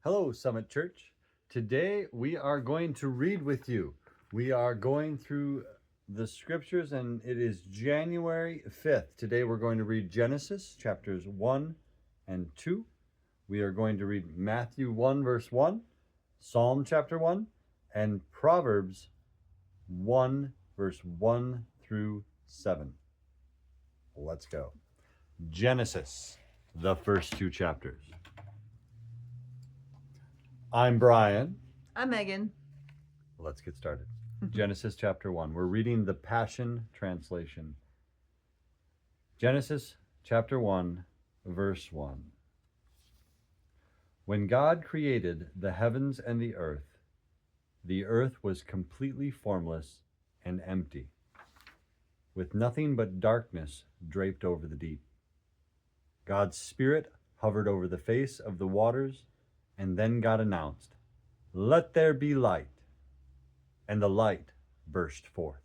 Hello, Summit Church. Today we are going to read with you. We are going through the scriptures, and it is January 5th. Today we're going to read Genesis chapters 1 and 2. We are going to read Matthew 1 verse 1, Psalm chapter 1, and Proverbs 1 verse 1 through 7. Let's go. Genesis, the first two chapters. I'm Brian. I'm Megan. Let's get started. Genesis chapter 1. We're reading the Passion Translation. Genesis chapter 1, verse 1. When God created the heavens and the earth was completely formless and empty, with nothing but darkness draped over the deep. God's Spirit hovered over the face of the waters, and then God announced, "Let there be light," and the light burst forth.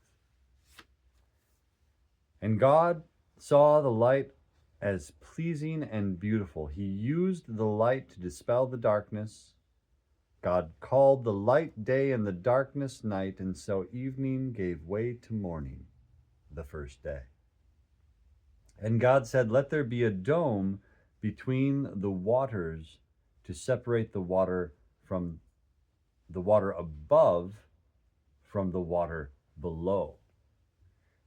And God saw the light as pleasing and beautiful. He used the light to dispel the darkness. God called the light day and the darkness night, and so evening gave way to morning, the first day. And God said, "Let there be a dome between the waters to separate the water above from the water below."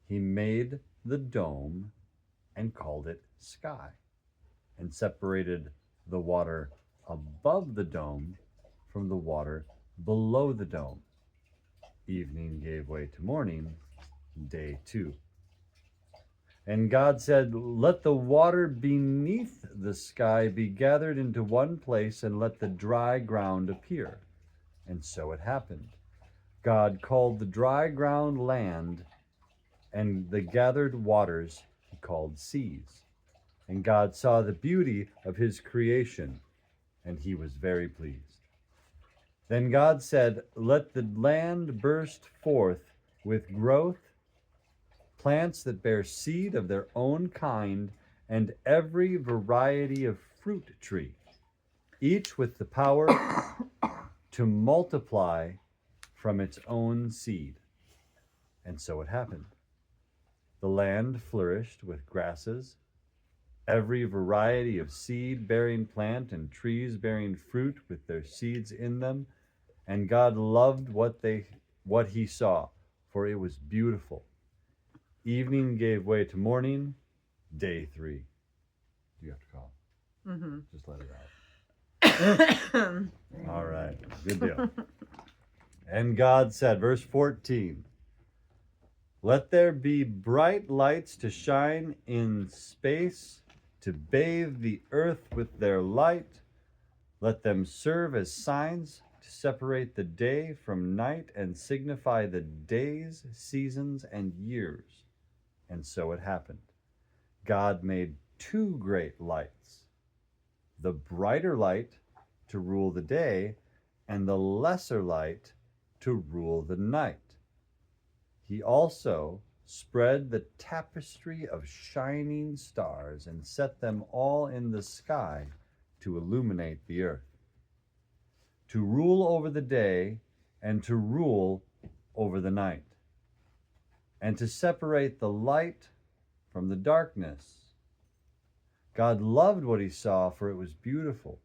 He made the dome and called it sky, and separated the water above the dome from the water below the dome. Evening gave way to morning, day 2. And God said, "Let the water beneath the sky be gathered into one place, and let the dry ground appear." And so it happened. God called the dry ground land, and the gathered waters he called seas. And God saw the beauty of his creation, and he was very pleased. Then God said, "Let the land burst forth with growth, plants that bear seed of their own kind, and every variety of fruit tree, each with the power to multiply from its own seed." And so it happened. The land flourished with grasses, every variety of seed-bearing plant, and trees bearing fruit with their seeds in them. And God loved what he saw, for it was beautiful. Evening gave way to morning, day 3. You have to call. Mm-hmm. Just let it out. All right, good deal. And God said, verse 14, "Let there be bright lights to shine in space, to bathe the earth with their light. Let them serve as signs to separate the day from night and signify the days, seasons, and years." And so it happened. God made 2 great lights, the brighter light to rule the day, and the lesser light to rule the night. He also spread the tapestry of shining stars and set them all in the sky to illuminate the earth, to rule over the day and to rule over the night, and to separate the light from the darkness. God loved what he saw, for it was beautiful.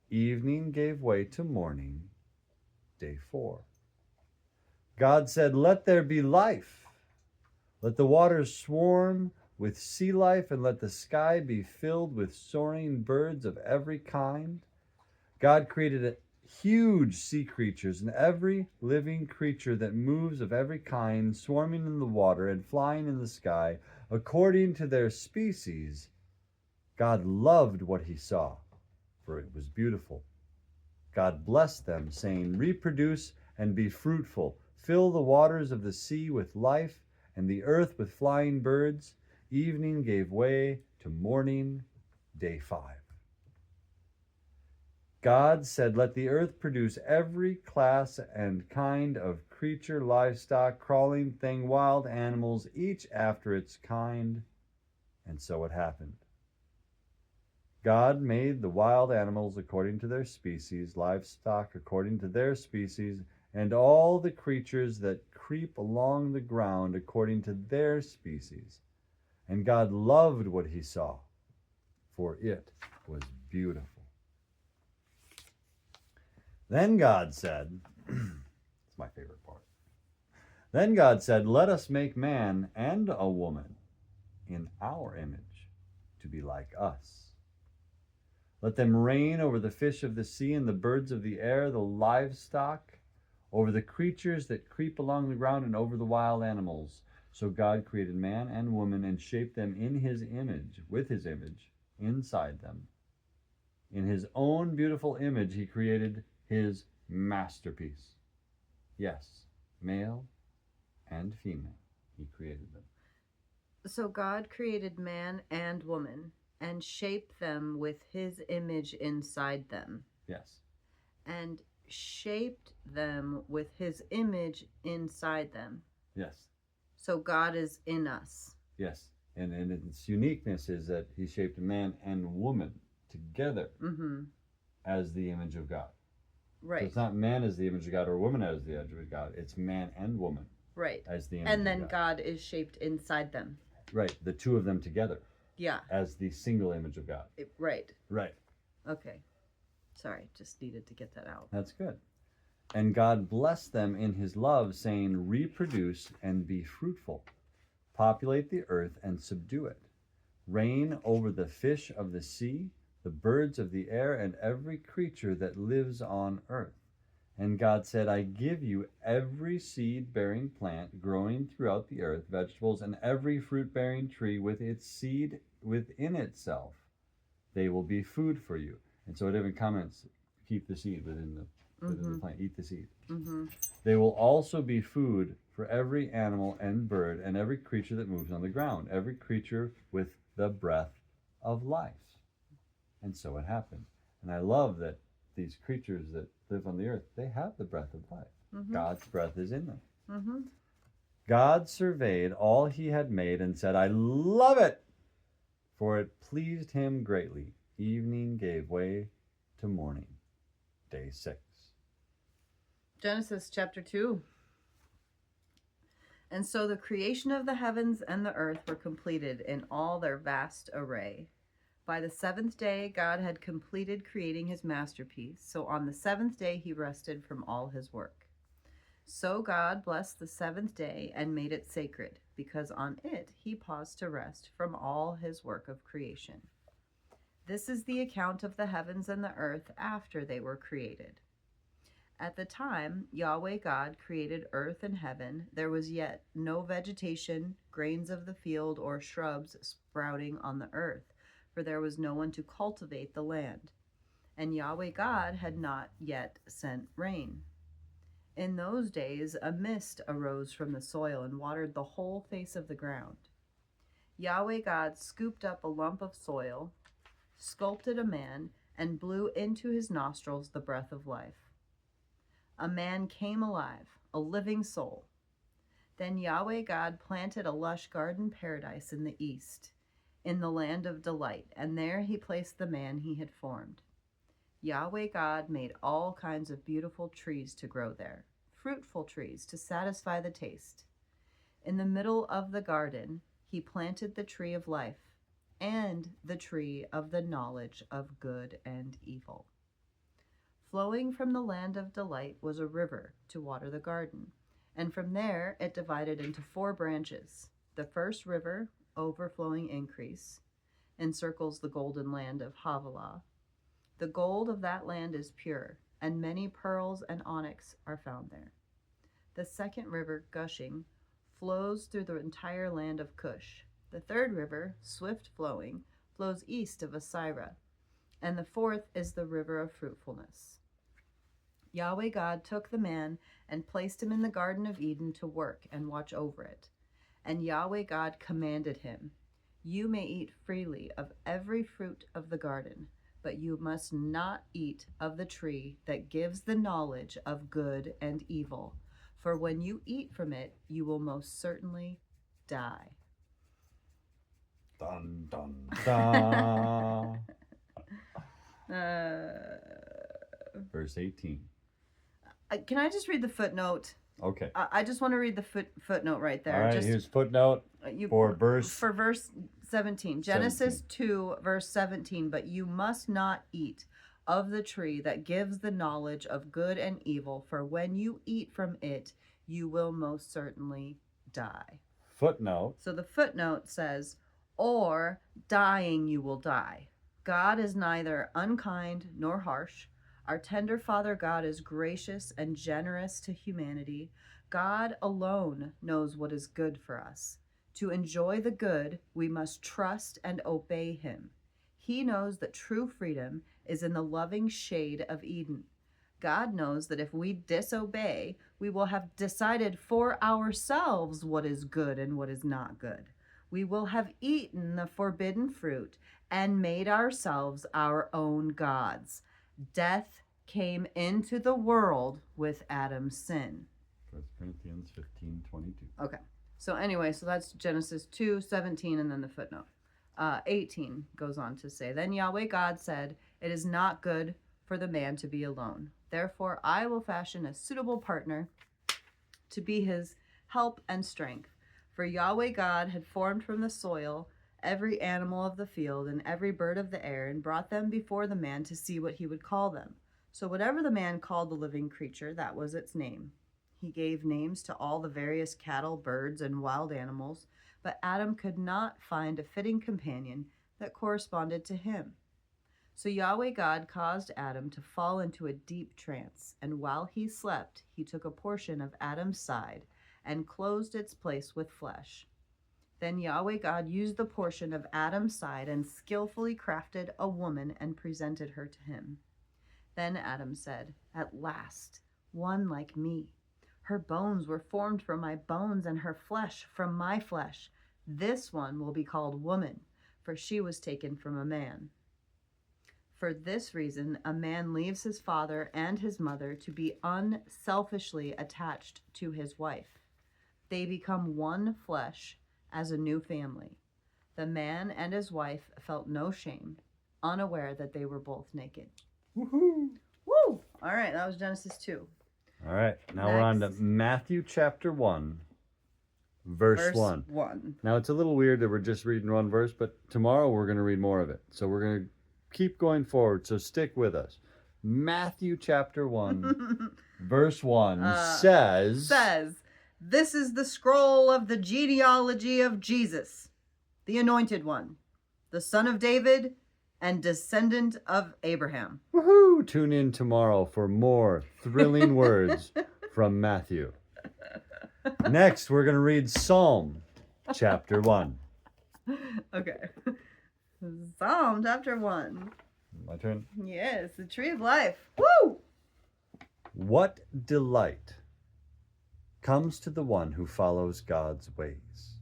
Evening gave way to morning, day 4. God said, "Let there be life. Let the waters swarm with sea life, and let the sky be filled with soaring birds of every kind." God created huge sea creatures and every living creature that moves of every kind, swarming in the water and flying in the sky, according to their species. God loved what he saw, for it was beautiful. God blessed them, saying, "Reproduce and be fruitful. Fill the waters of the sea with life, and the earth with flying birds." Evening gave way to morning, day 5. God said, "Let the earth produce every class and kind of creature, livestock, crawling thing, wild animals, each after its kind." And so it happened. God made the wild animals according to their species, livestock according to their species, and all the creatures that creep along the ground according to their species. And God loved what he saw, for it was beautiful. Then God said, it's my favorite part. Then God said, let us make man and a woman in our image, to be like us. Let them reign over the fish of the sea and the birds of the air, the livestock, over the creatures that creep along the ground, and over the wild animals. So God created man and woman and shaped them in his image, with his image, inside them. In his own beautiful image, he created his masterpiece. Yes, male and female, he created them. So God created man and woman and shaped them with his image inside them. Yes. And shaped them with his image inside them. Yes. So God is in us. Yes. And its uniqueness is that he shaped man and woman together as the image of God. Right. So it's not man as the image of God or woman as the image of God. It's man and woman. Right. As the image of God. And then God is shaped inside them. Right. The two of them together. Yeah. As the single image of God. Right. Right. Okay. Sorry, just needed to get that out. That's good. And God blessed them in his love, saying, reproduce and be fruitful. Populate the earth and subdue it. Reign over the fish of the sea, the birds of the air, and every creature that lives on earth. And God said, I give you every seed-bearing plant growing throughout the earth, vegetables, and every fruit-bearing tree with its seed within itself. They will be food for you. And so it even comments, keep the seed within the plant, eat the seed. They will also be food for every animal and bird and every creature that moves on the ground, every creature with the breath of life. And so it happened. And I love that these creatures that live on the earth, they have the breath of life. God's breath is in them. God surveyed all he had made and said, I love it, for it pleased him greatly. Evening gave way to morning. Day 6. Genesis chapter 2. And so the creation of the heavens and the earth were completed in all their vast array. By the seventh day, God had completed creating his masterpiece. So on the seventh day, he rested from all his work. So God blessed the seventh day and made it sacred, because on it he paused to rest from all his work of creation. This is the account of the heavens and the earth after they were created. At the time Yahweh God created earth and heaven, there was yet no vegetation, grains of the field, or shrubs sprouting on the earth, for there was no one to cultivate the land. And Yahweh God had not yet sent rain. In those days a mist arose from the soil and watered the whole face of the ground. Yahweh God scooped up a lump of soil, sculpted a man, and blew into his nostrils the breath of life. A man came alive, a living soul. Then Yahweh God planted a lush garden paradise in the east, in the land of delight, and there he placed the man he had formed. Yahweh God made all kinds of beautiful trees to grow there, fruitful trees to satisfy the taste. In the middle of the garden, he planted the tree of life and the tree of the knowledge of good and evil. Flowing from the land of delight was a river to water the garden, and from there it divided into 4 branches. The first river, overflowing increase, encircles the golden land of Havilah. The gold of that land is pure, and many pearls and onyx are found there. The second river, gushing, flows through the entire land of Cush. The third river, swift flowing, flows east of Assyria, and the fourth is the river of fruitfulness. Yahweh God took the man and placed him in the Garden of Eden to work and watch over it. And Yahweh God commanded him, you may eat freely of every fruit of the garden, but you must not eat of the tree that gives the knowledge of good and evil, for when you eat from it, you will most certainly die. Dun, dun, dun. Verse 18. Can I just read the footnote? Okay. I just want to read the footnote right there. All right, just, here's footnote for verse 17. Genesis 2, verse 17. But you must not eat of the tree that gives the knowledge of good and evil, for when you eat from it, you will most certainly die. Footnote. So the footnote says, or dying you will die. God is neither unkind nor harsh. Our tender Father God is gracious and generous to humanity. God alone knows what is good for us. To enjoy the good, we must trust and obey him. He knows that true freedom is in the loving shade of Eden. God knows that if we disobey, we will have decided for ourselves what is good and what is not good. We will have eaten the forbidden fruit and made ourselves our own gods. Death came into the world with Adam's sin. 1 Corinthians 15:22. Okay. So anyway, so that's Genesis 2:17, and then the footnote. 18 goes on to say, then Yahweh God said, it is not good for the man to be alone. Therefore, I will fashion a suitable partner to be his help and strength. For Yahweh God had formed from the soil every animal of the field and every bird of the air and brought them before the man to see what he would call them. So whatever the man called the living creature, that was its name. He gave names to all the various cattle, birds, and wild animals, but Adam could not find a fitting companion that corresponded to him. So Yahweh God caused Adam to fall into a deep trance, and while he slept, he took a portion of Adam's side and closed its place with flesh. Then Yahweh God used the portion of Adam's side and skillfully crafted a woman and presented her to him. Then Adam said, at last, one like me. Her bones were formed from my bones and her flesh from my flesh. This one will be called woman, for she was taken from a man. For this reason, a man leaves his father and his mother to be unselfishly attached to his wife. They become one flesh as a new family. The man and his wife felt no shame, unaware that they were both naked. Woohoo! Woo! All right, that was Genesis 2. All right, now we're on to Matthew chapter 1, verse 1. Now, it's a little weird that we're just reading one verse, but tomorrow we're going to read more of it. So we're going to keep going forward, so stick with us. Matthew chapter 1, verse 1 says, this is the scroll of the genealogy of Jesus, the anointed one, the son of David and descendant of Abraham. Woohoo! Tune in tomorrow for more thrilling words from Matthew. Next, we're going to read Psalm chapter 1. Okay. Psalm chapter 1. My turn? Yes, the tree of life. Woo! What delight comes to the one who follows God's ways.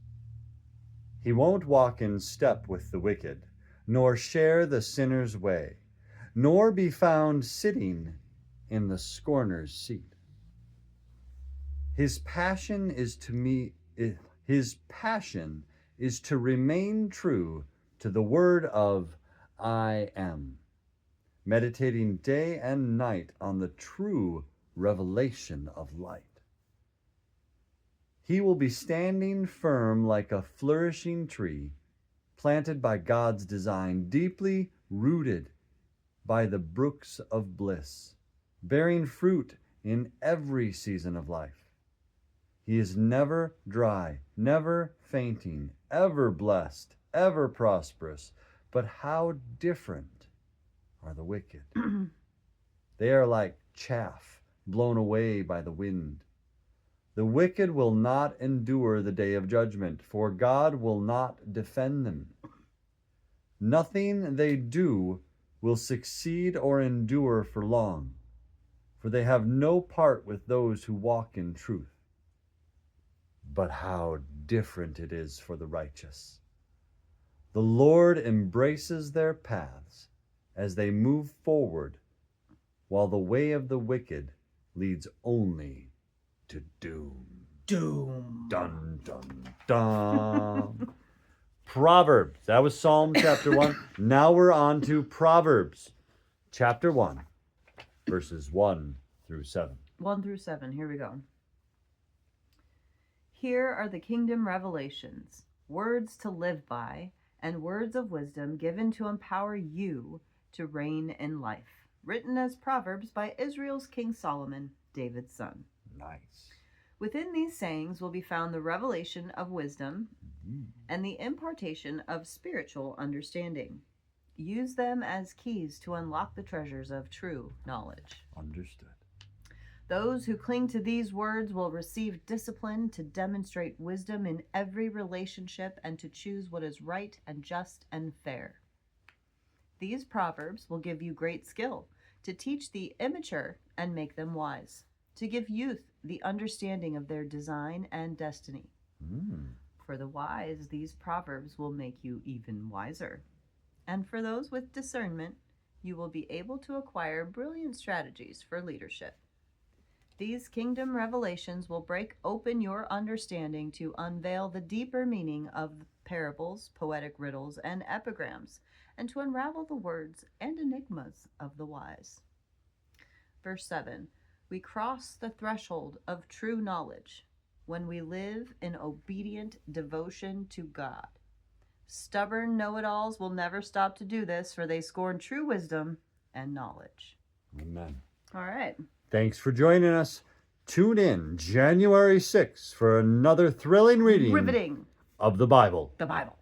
He won't walk in step with the wicked, nor share the sinner's way, nor be found sitting in the scorner's seat. His passion is to remain true to the word of I am, meditating day and night on the true revelation of light. He will be standing firm like a flourishing tree, planted by God's design, deeply rooted by the brooks of bliss, bearing fruit in every season of life. He is never dry, never fainting, ever blessed, ever prosperous. But how different are the wicked? They are like chaff blown away by the wind. The wicked will not endure the day of judgment, for God will not defend them. Nothing they do will succeed or endure for long, for they have no part with those who walk in truth. But how different it is for the righteous. The Lord embraces their paths as they move forward, while the way of the wicked leads only to doom. Doom. Dun, dun, dun. Proverbs. That was Psalm chapter 1. Now we're on to Proverbs chapter 1, verses 1 through 7. 1 through 7. Here we go. Here are the kingdom revelations, words to live by, and words of wisdom given to empower you to reign in life. Written as Proverbs by Israel's King Solomon, David's son. Nice. Within these sayings will be found the revelation of wisdom and the impartation of spiritual understanding. Use them as keys to unlock the treasures of true knowledge. Understood. Those who cling to these words will receive discipline to demonstrate wisdom in every relationship and to choose what is right and just and fair. These proverbs will give you great skill to teach the immature and make them wise, to give youth the understanding of their design and destiny. For the wise, these proverbs will make you even wiser. And for those with discernment, you will be able to acquire brilliant strategies for leadership. These kingdom revelations will break open your understanding to unveil the deeper meaning of parables, poetic riddles, and epigrams, and to unravel the words and enigmas of the wise. Verse 7. We cross the threshold of true knowledge when we live in obedient devotion to God. Stubborn know-it-alls will never stop to do this, for they scorn true wisdom and knowledge. Amen. All right. Thanks for joining us. Tune in January 6th for another thrilling reading Riveting. of the Bible. The Bible.